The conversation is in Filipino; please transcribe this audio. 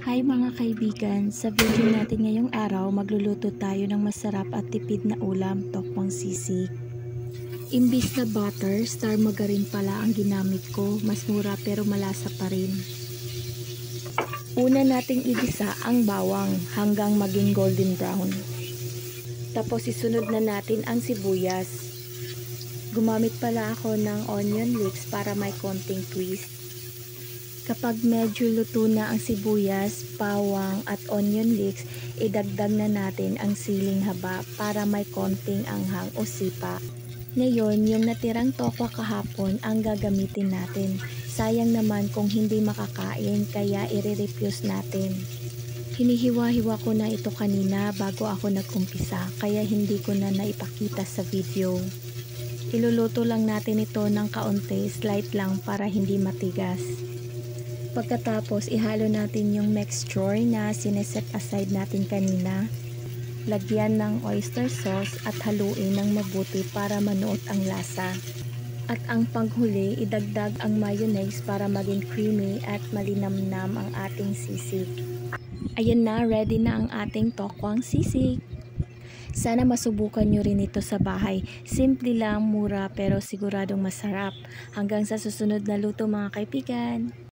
Hi mga kaibigan, sa video natin ngayong araw magluluto tayo ng masarap at tipid na ulam, tokwang sisig. Imbis na butter, star margarine pala ang ginamit ko, mas mura pero malasa pa rin. Una nating igisa ang bawang hanggang maging golden brown. Tapos isunod na natin ang sibuyas. Gumamit pala ako ng onion leeks para may konting twist. Kapag medyo luto na ang sibuyas, bawang at onion leeks, idagdag na natin ang siling haba para may konting anghang o sipa. Ngayon, yung natirang tokwa kahapon ang gagamitin natin. Sayang naman kung hindi makakain kaya i-refuse natin. Hinihiwa-hiwa ko na ito kanina bago ako nag-umpisa kaya hindi ko na naipakita sa video. Iluluto lang natin ito ng kaunti, slight lang para hindi matigas. Pagkatapos, ihalo natin yung mixture na sineset aside natin kanina. Lagyan ng oyster sauce at haluin ng mabuti para manuot ang lasa. At ang panghuli, idagdag ang mayonnaise para maging creamy at malinamnam ang ating sisig. Ayan na, ready na ang ating tokwang sisig. Sana masubukan nyo rin ito sa bahay. Simple lang, mura pero siguradong masarap. Hanggang sa susunod na luto mga kaibigan.